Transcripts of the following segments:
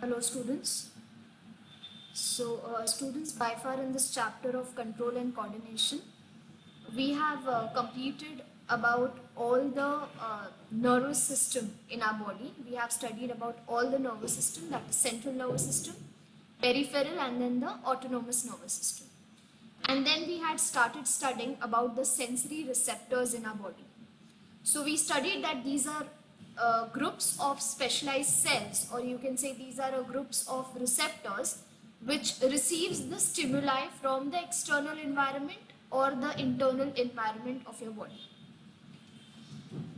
Hello students. Students, by far in this chapter of control and coordination, we have completed about all the nervous system in our body. We have studied about all the nervous system, that is central nervous system, peripheral, and then the autonomous nervous system. And then we had started studying about the sensory receptors in our body. So we studied that these are groups of specialized cells, or you can say these are groups of receptors which receives the stimuli from the external environment or the internal environment of your body.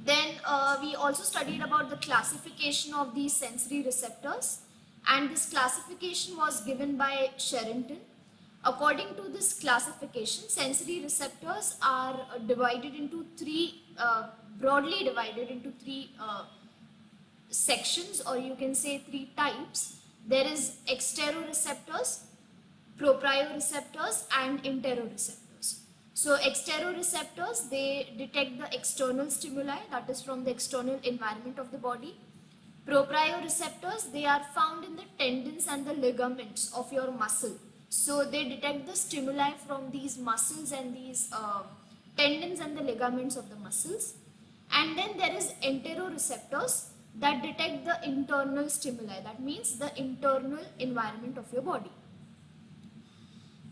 Then we also studied about the classification of these sensory receptors, and this classification was given by Sherrington. According to this classification, sensory receptors are broadly divided into three sections, or you can say three types. There is exteroreceptors, proprioreceptors, and interoreceptors. So exteroreceptors, they detect the external stimuli, that is from the external environment of the body. Proprioreceptors, they are found in the tendons and the ligaments of your muscle. So they detect the stimuli from these muscles and these tendons and the ligaments of the muscles. And then there is enteroreceptors that detect the internal stimuli, that means the internal environment of your body.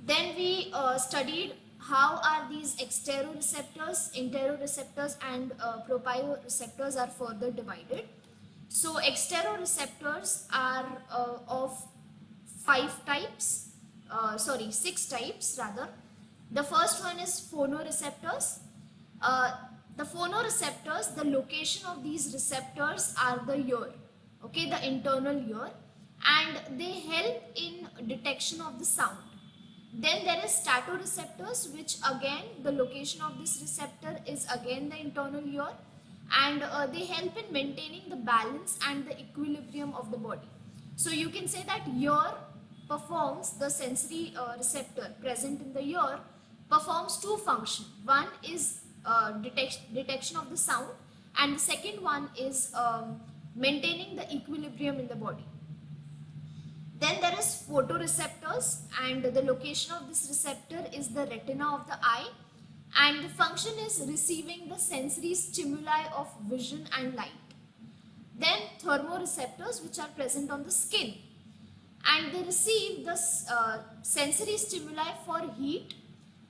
Then we studied how are these exteroreceptors, interoreceptors, and proprioreceptors are further divided. So exteroreceptors are of six types rather. The first one is phonoreceptors. The phonoreceptors, the location of these receptors are the ear, okay, the internal ear, and they help in detection of the sound. Then there is statoreceptors, which again the location of this receptor is again the internal ear, and they help in maintaining the balance and the equilibrium of the body. So you can say that ear performs, the sensory receptor present in the ear performs two functions. One is detection of the sound, and the second one is maintaining the equilibrium in the body. Then there is photoreceptors, and the location of this receptor is the retina of the eye, and the function is receiving the sensory stimuli of vision and light. Then thermoreceptors, which are present on the skin, and they receive the sensory stimuli for heat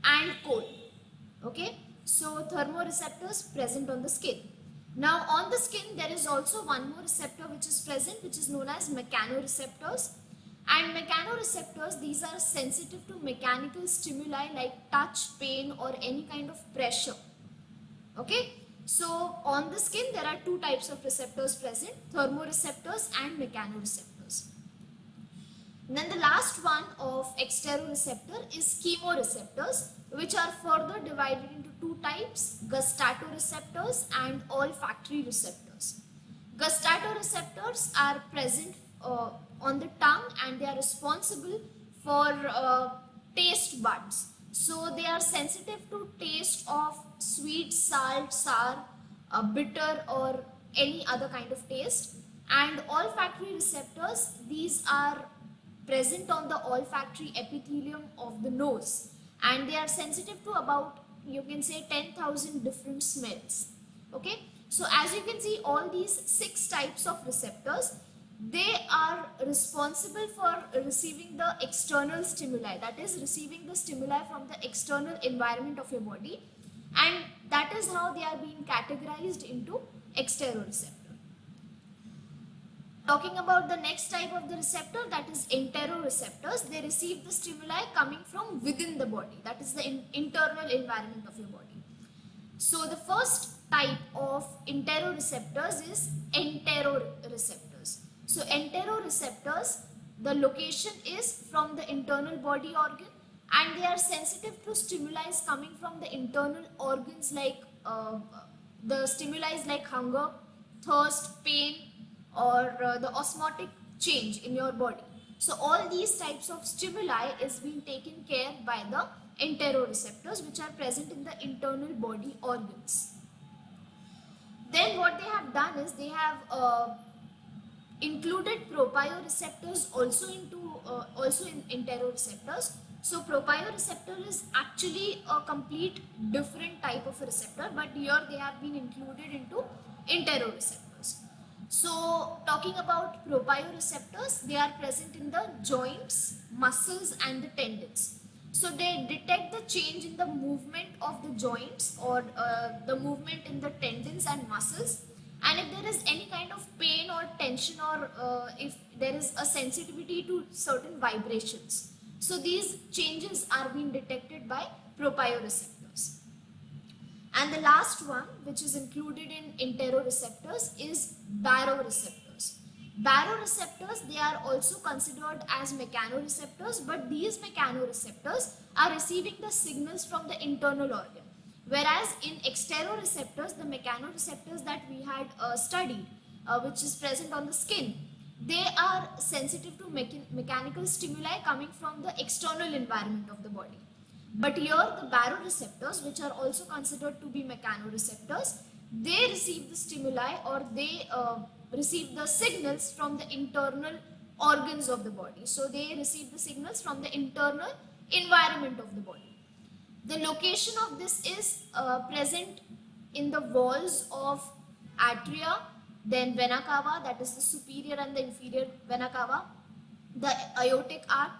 and cold. Okay, so thermoreceptors present on the skin. Now on the skin there is also one more receptor which is present, which is known as mechanoreceptors. And mechanoreceptors, these are sensitive to mechanical stimuli like touch, pain, or any kind of pressure. Okay, so on the skin there are two types of receptors present, thermoreceptors and mechanoreceptors. Then the last one of exteroreceptor is chemoreceptors, which are further divided into two types, gustatoreceptors and olfactory receptors. Gustatoreceptors are present on the tongue, and they are responsible for taste buds. So they are sensitive to taste of sweet, salt, sour, bitter, or any other kind of taste. And olfactory receptors, these are present on the olfactory epithelium of the nose, and they are sensitive to about, you can say, 10,000 different smells. Okay, so as you can see, all these six types of receptors, they are responsible for receiving the external stimuli, that is receiving the stimuli from the external environment of your body, and that is how they are being categorized into exteroreceptor. Talking about the next type of the receptor, that is interoreceptors, they receive the stimuli coming from within the body, that is the internal environment of your body. So the first type of interoreceptors is enteroreceptors. So enteroreceptors, the location is from the internal body organ, and they are sensitive to stimuli coming from the internal organs like the stimuli like hunger, thirst, pain, or the osmotic change in your body. So all these types of stimuli is being taken care by the enteroreceptors, which are present in the internal body organs. Then what they have done is they have included proprioceptors also in interoceptors. So proprioceptor is actually a complete different type of a receptor, but here they have been included into interoceptors. So talking about proprioceptors, they are present in the joints, muscles and the tendons. So they detect the change in the movement of the joints or the movement in the tendons and muscles, and if there is any kind of pain or tension or if there is a sensitivity to certain vibrations. So these changes are being detected by proprioceptors. And the last one, which is included in interoceptors, is baroreceptors. Baroreceptors, they are also considered as mechanoreceptors, but these mechanoreceptors are receiving the signals from the internal organ. Whereas in exteroreceptors, the mechanoreceptors that we had studied, which is present on the skin, they are sensitive to mechanical stimuli coming from the external environment of the body. But here the baroreceptors, which are also considered to be mechanoreceptors, they receive the stimuli or they receive the signals from the internal organs of the body. So they receive the signals from the internal environment of the body. The location of this is present in the walls of atria, then vena cava, that is the superior and the inferior vena cava, the aortic arc,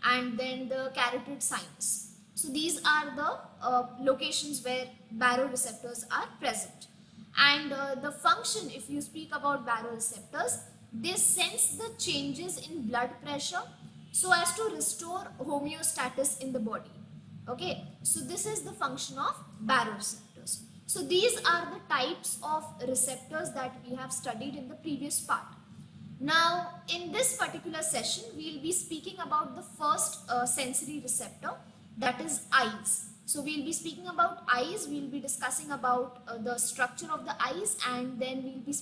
and then the carotid sinus. So these are the locations where baroreceptors are present. And the function, if you speak about baroreceptors, they sense the changes in blood pressure so as to restore homeostasis in the body. Okay, so this is the function of baroreceptors. So these are the types of receptors that we have studied in the previous part. Now, in this particular session, we will be speaking about the first sensory receptor, that is eyes. So we will be speaking about eyes, we will be discussing about the structure of the eyes, and then we will be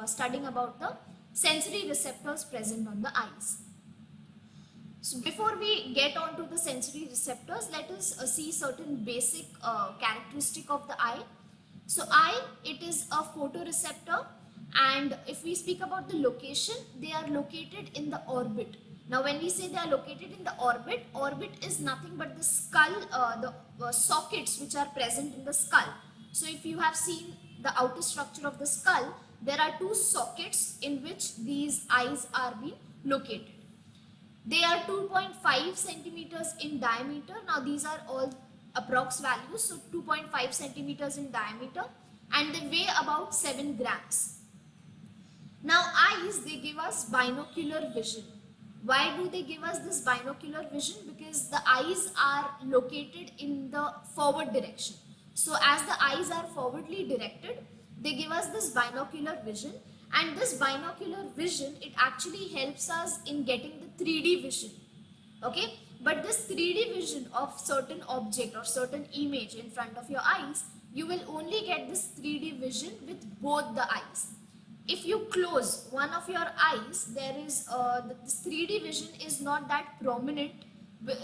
studying about the sensory receptors present on the eyes. So before we get on to the sensory receptors, let us see certain basic characteristic of the eye. So eye, it is a photoreceptor, and if we speak about the location, they are located in the orbit. Now when we say they are located in the orbit, orbit is nothing but the skull, the sockets which are present in the skull. So if you have seen the outer structure of the skull, there are two sockets in which these eyes are being located. They are 2.5 centimeters in diameter. Now these are all approx values, so 2.5 centimeters in diameter, and they weigh about 7 grams. Now eyes, they give us binocular vision. Why do they give us this binocular vision? Because the eyes are located in the forward direction. So as the eyes are forwardly directed, they give us this binocular vision, and this binocular vision, it actually helps us in getting the 3D vision. Okay, but this 3D vision of certain object or certain image in front of your eyes, you will only get this 3D vision with both the eyes. If you close one of your eyes, there is this 3D vision is not that prominent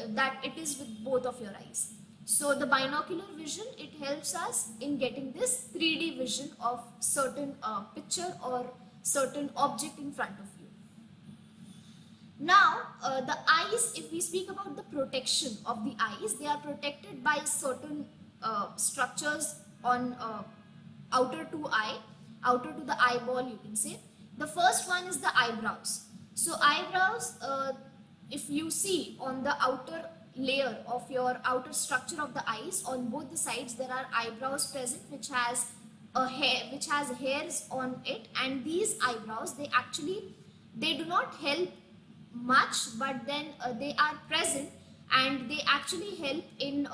that it is with both of your eyes. So the binocular vision, it helps us in getting this 3D vision of certain picture or certain object in front of you. Now the eyes, if we speak about the protection of the eyes, they are protected by certain structures on outer to the eyeball, you can say. The first one is the eyebrows. So eyebrows, if you see on the outer layer of your outer structure of the eyes, on both the sides there are eyebrows present which has hairs on it, and these eyebrows, they do not help much, but then they are present, and they actually help in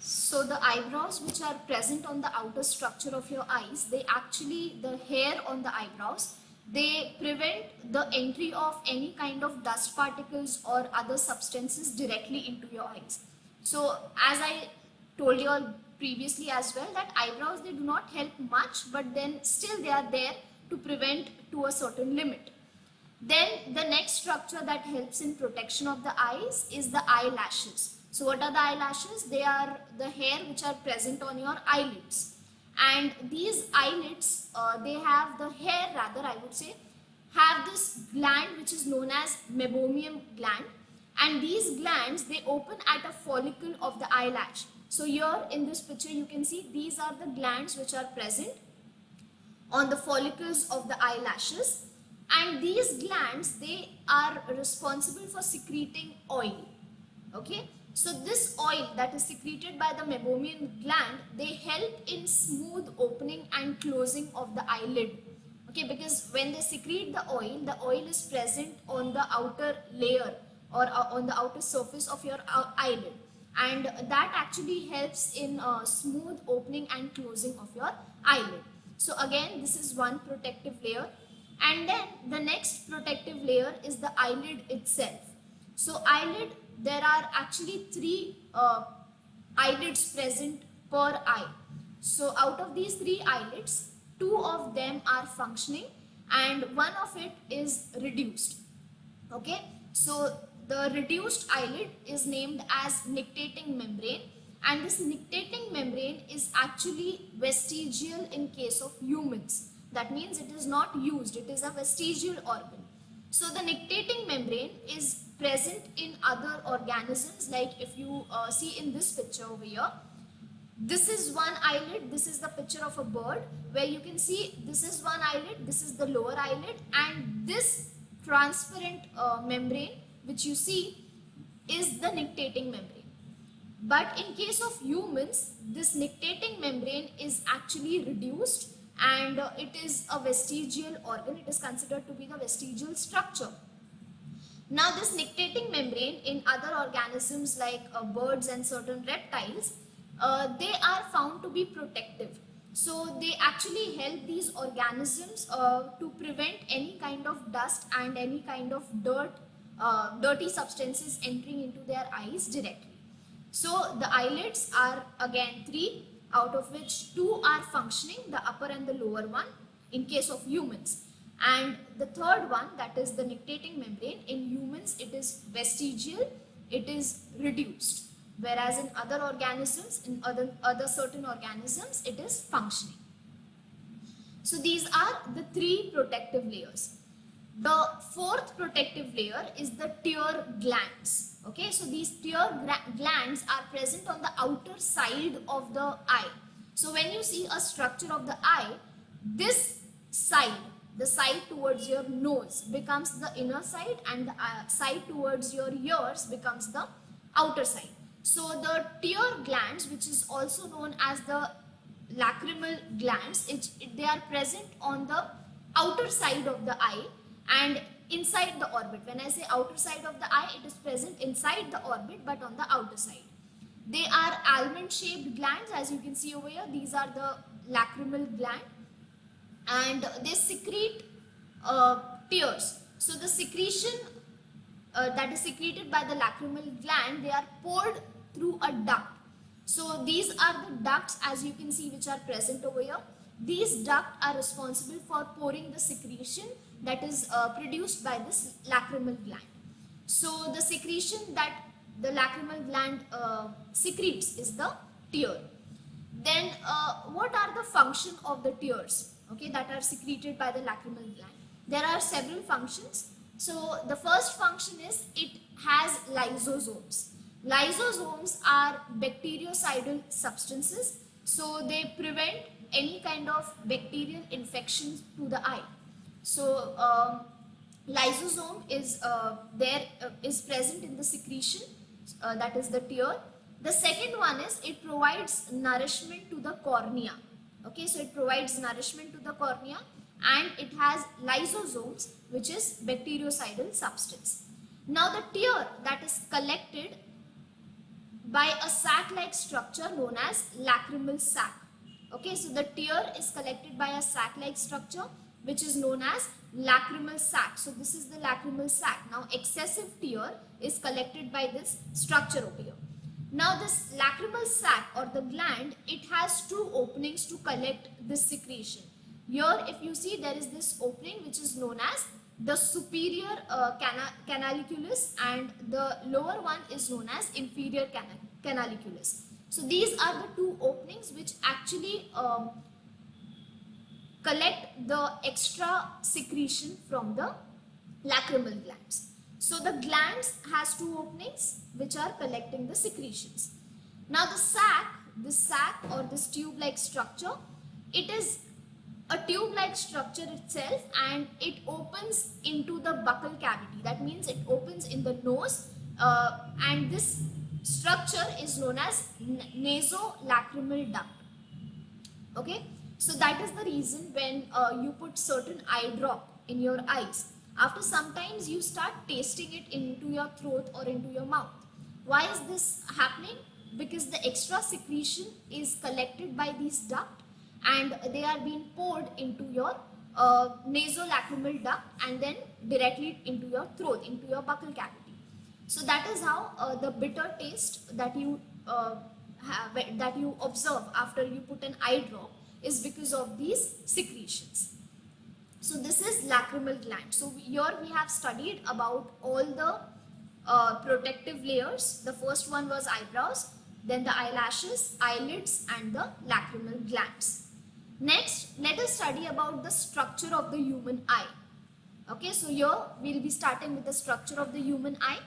so the eyebrows which are present on the outer structure of your eyes, the hair on the eyebrows, they prevent the entry of any kind of dust particles or other substances directly into your eyes. So as I told you all previously as well, that eyebrows, they do not help much, but then still they are there to prevent to a certain limit. Then the next structure that helps in protection of the eyes is the eyelashes. So what are the eyelashes? They are the hair which are present on your eyelids. and these eyelids, they have the hair, rather I would say, have this gland which is known as meibomian gland, and these glands, they open at a follicle of the eyelash. So here in this picture you can see these are the glands which are present on the follicles of the eyelashes, and these glands, they are responsible for secreting oil. Okay, so this oil that is secreted by the meibomian gland, they help in smooth opening and closing of the eyelid. Okay, because when they secrete the oil is present on the outer layer or on the outer surface of your eyelid, and that actually helps in smooth opening and closing of your eyelid. So again, this is one protective layer, and then the next protective layer is the eyelid itself. So eyelid, there are actually three eyelids present per eye. So out of these three eyelids, two of them are functioning and one of it is reduced. Okay, so the reduced eyelid is named as nictitating membrane, and this nictitating membrane is actually vestigial in case of humans. That means it is not used, it is a vestigial organ. So the nictitating membrane is present in other organisms, like if you see in this picture over here, this is one eyelid, this is the picture of a bird, where you can see this is one eyelid, this is the lower eyelid, and this transparent membrane which you see is the nictitating membrane. But in case of humans, this nictitating membrane is actually reduced, and it is a vestigial organ. It is considered to be the vestigial structure. Now this nictitating membrane in other organisms like birds and certain reptiles, they are found to be protective. So they actually help these organisms to prevent any kind of dust and any kind of dirty substances entering into their eyes directly. So the eyelids are again three, out of which two are functioning, the upper and the lower one in case of humans. And the third one, that is the nictitating membrane, in humans it is vestigial, it is reduced. Whereas in other organisms, in other certain organisms, it is functioning. So these are the three protective layers. The fourth protective layer is the tear glands. Okay, so these tear glands are present on the outer side of the eye. So when you see a structure of the eye, this side, the side towards your nose becomes the inner side, and the side towards your ears becomes the outer side. So the tear glands, which is also known as the lacrimal glands, they are present on the outer side of the eye and inside the orbit. When I say outer side of the eye, it is present inside the orbit but on the outer side. They are almond shaped glands, as you can see over here. These are the lacrimal gland, and they secrete tears. So the secretion that is secreted by the lacrimal gland, they are poured through a duct. So these are the ducts, as you can see, which are present over here. These ducts are responsible for pouring the secretion that is produced by this lacrimal gland. So the secretion that the lacrimal gland secretes is the tear. Then what are the function of the tears, okay, that are secreted by the lacrimal gland? There are several functions. So the first function is it has lysosomes. Lysosomes are bactericidal substances, so they prevent any kind of bacterial infections to the eye. So lysosome is is present in the secretion, that is the tear. The second one is it provides nourishment to the cornea. Okay, so it provides nourishment to the cornea, and it has lysosomes, which is bactericidal substance. Now the tear that is collected by a sac-like structure known as lacrimal sac. Okay, so the tear is collected by a sac-like structure which is known as lacrimal sac. So this is the lacrimal sac. Now excessive tear is collected by this structure over here. Now this lacrimal sac or the gland, it has two openings to collect this secretion. Here if you see, there is this opening which is known as the superior canaliculus, and the lower one is known as inferior canaliculus. So these are the two openings which actually collect the extra secretion from the lacrimal glands. So the glands has two openings which are collecting the secretions. Now the sac, this sac or this tube-like structure, it is a tube-like structure itself, and it opens into the buccal cavity. That means it opens in the nose, and this structure is known as nasolacrimal duct. Okay, so that is the reason when you put certain eye drop in your eyes, after sometimes you start tasting it into your throat or into your mouth. Why is this happening? Because the extra secretion is collected by these duct, and they are being poured into your nasolacrimal duct and then directly into your throat, into your buccal cavity. So that is how the bitter taste that you observe after you put an eye drop is because of these secretions. So this is lacrimal gland. So here we have studied about all the protective layers. The first one was eyebrows, then the eyelashes, eyelids, and the lacrimal glands. Next, let us study about the structure of the human eye. Okay, so here we will be starting with the structure of the human eye.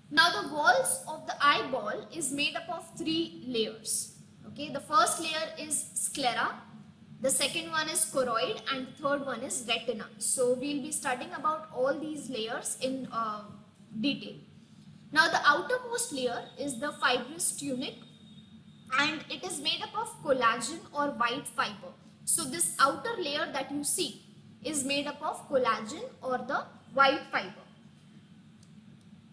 Now the walls of the eyeball is made up of three layers. Okay, the first layer is sclera, the second one is choroid, and the third one is retina. So we will be studying about all these layers in detail. Now the outermost layer is the fibrous tunic, and it is made up of collagen or white fiber. So this outer layer that you see is made up of collagen or the white fiber.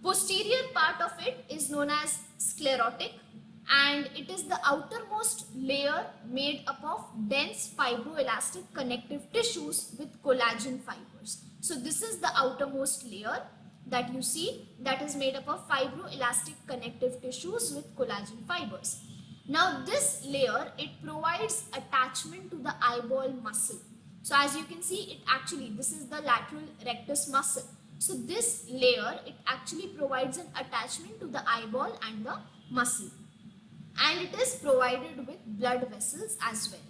Posterior part of it is known as sclerotic, and it is the outermost layer made up of dense fibroelastic connective tissues with collagen fibers. So this is the outermost layer that you see, that is made up of fibroelastic connective tissues with collagen fibers. Now this layer, it provides attachment to the eyeball muscle. So as you can see, this is the lateral rectus muscle. So this layer, it actually provides an attachment to the eyeball and the muscle, and it is provided with blood vessels as well.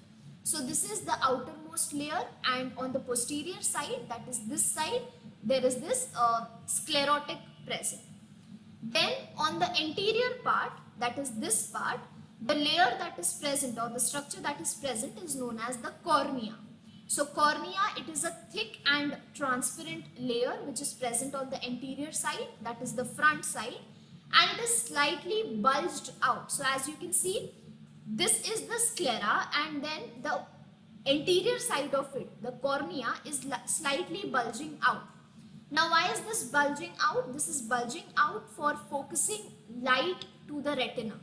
So this is the outermost layer, and on the posterior side, that is this side, there is this sclerotic present. Then on the anterior part, that is this part, the layer that is present or the structure that is present is known as the cornea. So cornea, it is a thick and transparent layer which is present on the anterior side, that is the front side, and it is slightly bulged out. So as you can see, this is the sclera, and then the anterior side of it, the cornea, is slightly bulging out. Now why is this bulging out? This is bulging out for focusing light to the retina.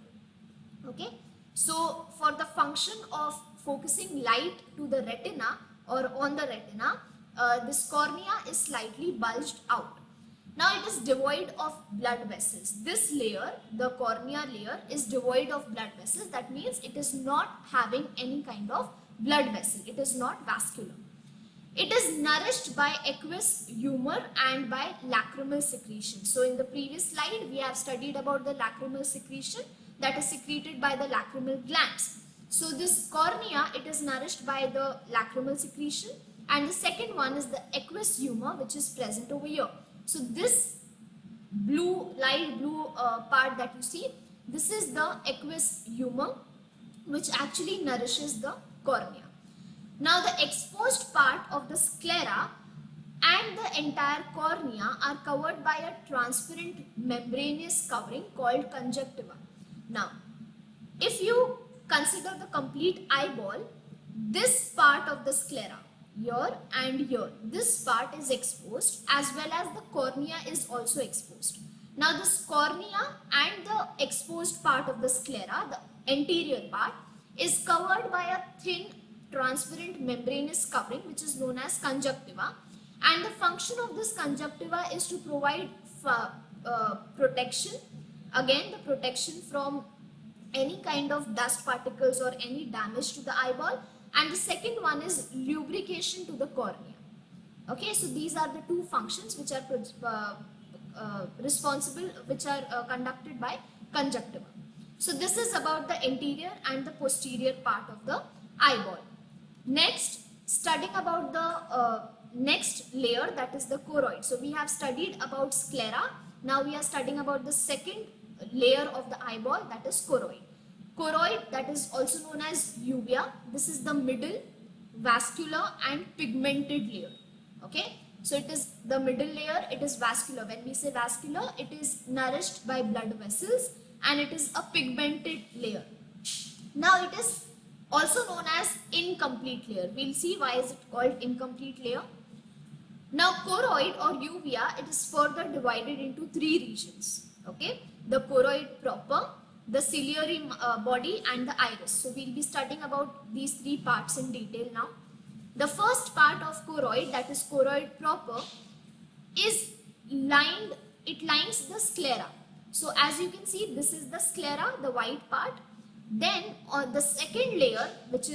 Okay, so for the function of focusing light to the retina or on the retina, this cornea is slightly bulged out. Now it is devoid of blood vessels. This layer, the cornea layer, is devoid of blood vessels. That means it is not having any kind of blood vessel. It is not vascular. It is nourished by aqueous humor and by lacrimal secretion. So in the previous slide, we have studied about the lacrimal secretion that is secreted by the lacrimal glands. So this cornea, it is nourished by the lacrimal secretion, and the second one is the aqueous humor which is present over here. So this light blue part that you see, this is the aqueous humor which actually nourishes the cornea. Now the exposed part of the sclera and the entire cornea are covered by a transparent membranous covering called conjunctiva. Now, if you consider the complete eyeball, this part of the sclera, here and here, this part is exposed, as well as the cornea is also exposed. Now this cornea and the exposed part of the sclera, the anterior part, is covered by a thin transparent membranous covering which is known as conjunctiva, and the function of this conjunctiva is to provide protection, again the protection from any kind of dust particles or any damage to the eyeball, and the second one is lubrication to the cornea. Okay, so these are the two functions which are responsible, which are conducted by conjunctiva. So this is about the anterior and the posterior part of the eyeball. Next, studying about the next layer, that is the choroid. So we have studied about sclera. Now we are studying about the second layer of the eyeball, that is choroid. Choroid, that is also known as uvea. This is the middle vascular and pigmented layer. Okay, so it is the middle layer, it is vascular. When we say vascular, it is nourished by blood vessels and it is a pigmented layer. Now it is also known as incomplete layer. We'll see why is it called incomplete layer. Now choroid or uvea, it is further divided into three regions. Okay, the choroid proper, the ciliary body and the iris. So we'll be studying about these three parts in detail now. The first part of choroid, that is choroid proper, is lined, it lines the sclera. So as you can see, this is the sclera, the white part. Then on the second layer, which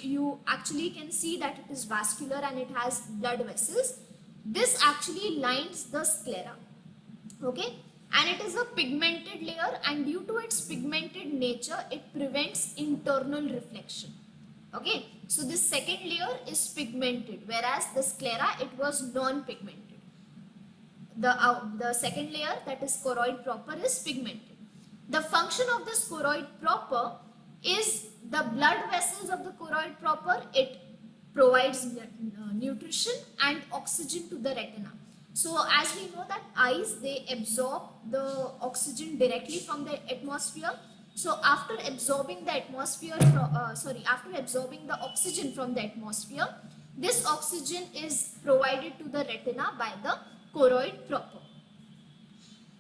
you actually can see that it is vascular and it has blood vessels, this actually lines the sclera. Okay, and it is a pigmented layer, and due to its pigmented nature, it prevents internal reflection. Okay, so this second layer is pigmented, whereas the sclera, it was non-pigmented. The second layer, that is choroid proper, is pigmented. The function of this choroid proper is the blood vessels of the choroid proper. It provides nutrition and oxygen to the retina. So as we know that eyes, they absorb the oxygen directly from the atmosphere. So after absorbing the after absorbing the oxygen from the atmosphere, this oxygen is provided to the retina by the choroid proper.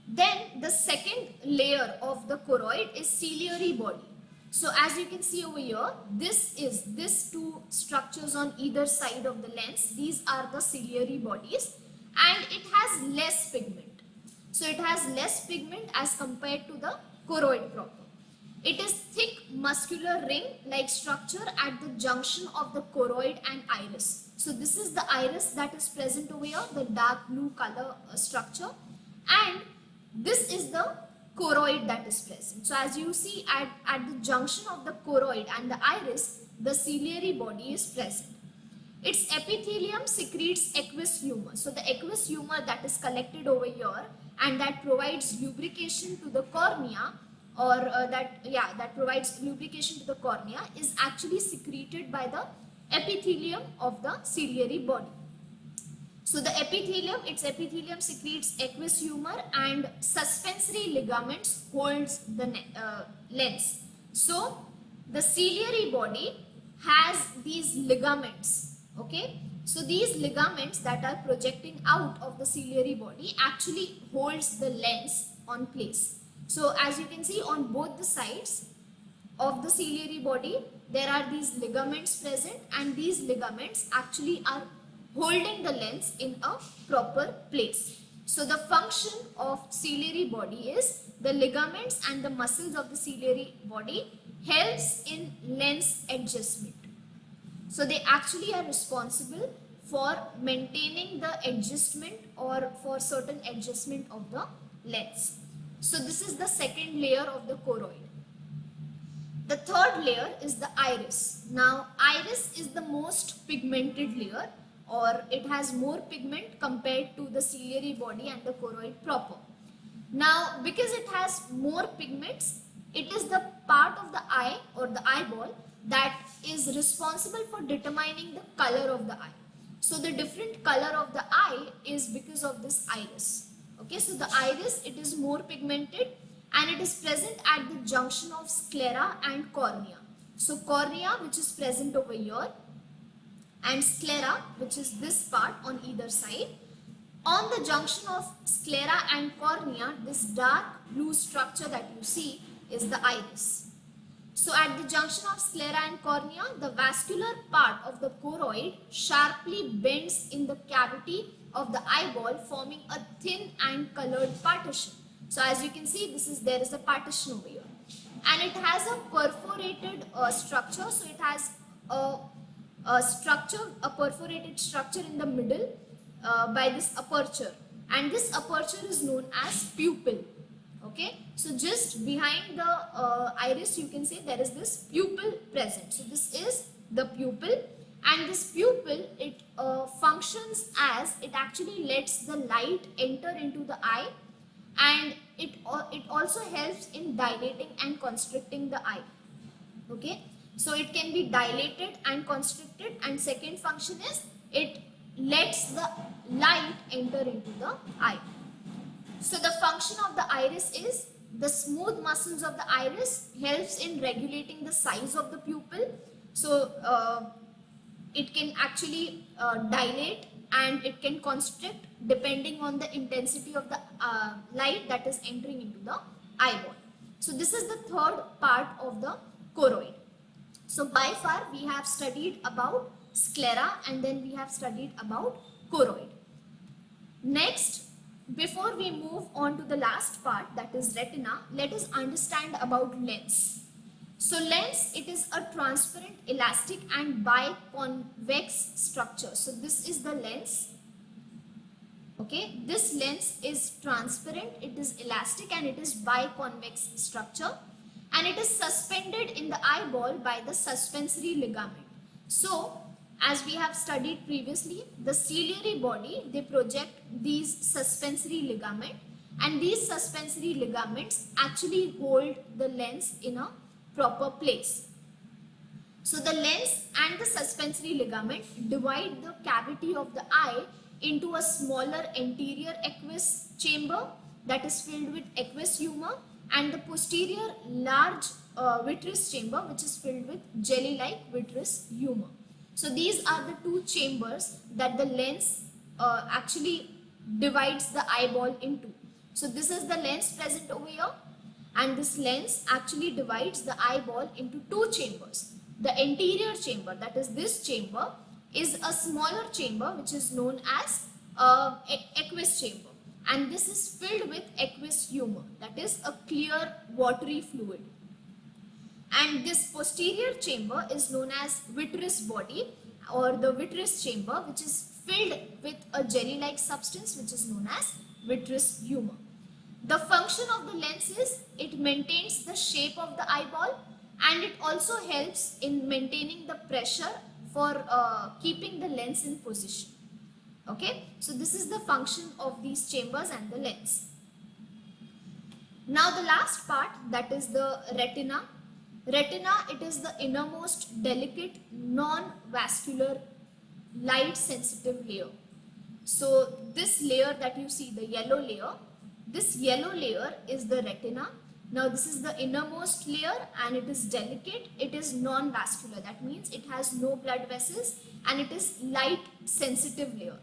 Then the second layer of the choroid is ciliary body. So as you can see over here, this two structures on either side of the lens. These are the ciliary bodies, and it has less pigment. So it has less pigment as compared to the choroid proper. It is thick muscular ring-like structure at the junction of the choroid and iris. So this is the iris that is present over here, the dark blue color structure, and this is the choroid that is present. So as you see at the junction of the choroid and the iris, the ciliary body is present. Its epithelium secretes aqueous humor. So the aqueous humor that is collected over here and that provides lubrication to the cornea, or that provides lubrication to the cornea, is actually secreted by the epithelium of the ciliary body. So the its epithelium secretes aqueous humor, and suspensory ligaments holds the lens. So the ciliary body has these ligaments. Okay, so these ligaments that are projecting out of the ciliary body actually holds the lens on place. So as you can see on both the sides of the ciliary body, there are these ligaments present, and these ligaments actually are holding the lens in a proper place. So the function of ciliary body is the ligaments and the muscles of the ciliary body helps in lens adjustment. So they actually are responsible for maintaining the adjustment or for certain adjustment of the lens. So this is the second layer of the choroid. The third layer is the iris. Now iris is the most pigmented layer, or it has more pigment compared to the ciliary body and the choroid proper. Now because it has more pigments, it is the part of the eye or the eyeball that is responsible for determining the color of the eye. So the different color of the eye is because of this iris. Okay, so the iris, it is more pigmented and it is present at the junction of sclera and cornea. So cornea, which is present over here, and sclera, which is this part on either side. On the junction of sclera and cornea, this dark blue structure that you see is the iris. So at the junction of sclera and cornea, the vascular part of the choroid sharply bends in the cavity of the eyeball, forming a thin and colored partition. So as you can see, there is a partition over here, and it has a perforated structure. So it has a perforated structure in the middle by this aperture, and this aperture is known as pupil. Okay, so just behind the iris, you can say there is this pupil present. So this is the pupil, and this pupil, it functions as, it actually lets the light enter into the eye, and it also helps in dilating and constricting the eye. Okay, so it can be dilated and constricted, and second function is it lets the light enter into the eye. So the function of the iris is, the smooth muscles of the iris helps in regulating the size of the pupil. So it can actually dilate and it can constrict depending on the intensity of the light that is entering into the eyeball. So this is the third part of the choroid. So by far we have studied about sclera, and then we have studied about choroid. Next, before we move on to the last part, that is retina, let us understand about lens. So lens, it is a transparent, elastic and biconvex structure. So this is the lens. Okay, this lens is transparent, it is elastic and it is biconvex structure, and it is suspended in the eyeball by the suspensory ligament. So as we have studied previously, the ciliary body, they project these suspensory ligament, and these suspensory ligaments actually hold the lens in a proper place. So the lens and the suspensory ligament divide the cavity of the eye into a smaller anterior aqueous chamber that is filled with aqueous humor, and the posterior large vitreous chamber which is filled with jelly-like vitreous humor. So these are the two chambers that the lens actually divides the eyeball into. So this is the lens present over here, and this lens actually divides the eyeball into two chambers. The anterior chamber, that is this chamber, is a smaller chamber which is known as aqueous chamber, and this is filled with aqueous humor, that is a clear watery fluid. And this posterior chamber is known as vitreous body or the vitreous chamber, which is filled with a jelly-like substance which is known as vitreous humor. The function of the lens is it maintains the shape of the eyeball, and it also helps in maintaining the pressure for keeping the lens in position. Okay, so this is the function of these chambers and the lens. Now the last part, that is the retina. Retina, it is the innermost delicate non-vascular light sensitive layer. So this layer that you see, the yellow layer, this yellow layer is the retina. Now this is the innermost layer and it is delicate, it is non-vascular, that means it has no blood vessels and it is light sensitive layer.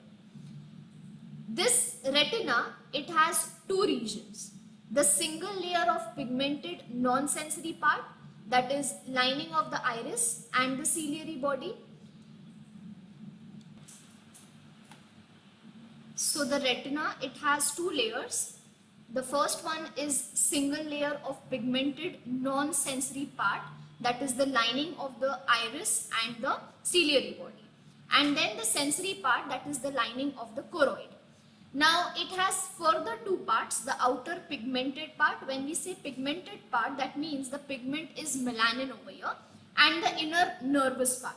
This retina, it has two regions. The single layer of pigmented non-sensory part, that is lining of the iris and the ciliary body. So the retina, it has two layers. The first one is single layer of pigmented non-sensory part, that is the lining of the iris and the ciliary body. And then the sensory part, that is the lining of the choroid. Now it has further two parts, the outer pigmented part. When we say pigmented part, that means the pigment is melanin over here, and the inner nervous part.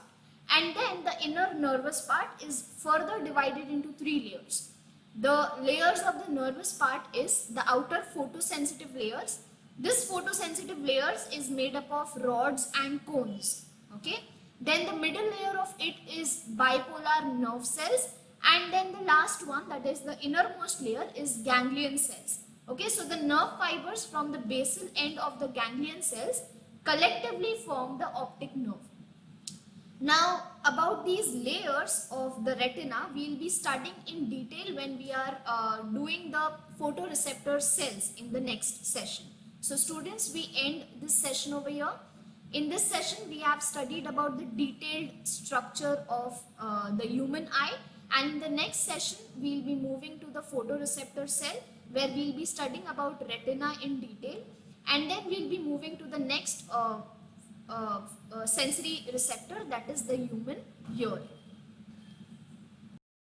And then the inner nervous part is further divided into three layers. The layers of the nervous part is the outer photosensitive layers. This photosensitive layers is made up of rods and cones. Okay. Then the middle layer of it is bipolar nerve cells. And then the last one, that is the innermost layer, is ganglion cells. Okay, so the nerve fibers from the basal end of the ganglion cells collectively form the optic nerve. Now about these layers of the retina, we will be studying in detail when we are doing the photoreceptor cells in the next session. So students, we end this session over here. In this session, we have studied about the detailed structure of the human eye. And in the next session, we will be moving to the photoreceptor cell, where we will be studying about retina in detail. And then we will be moving to the next sensory receptor, that is the human ear.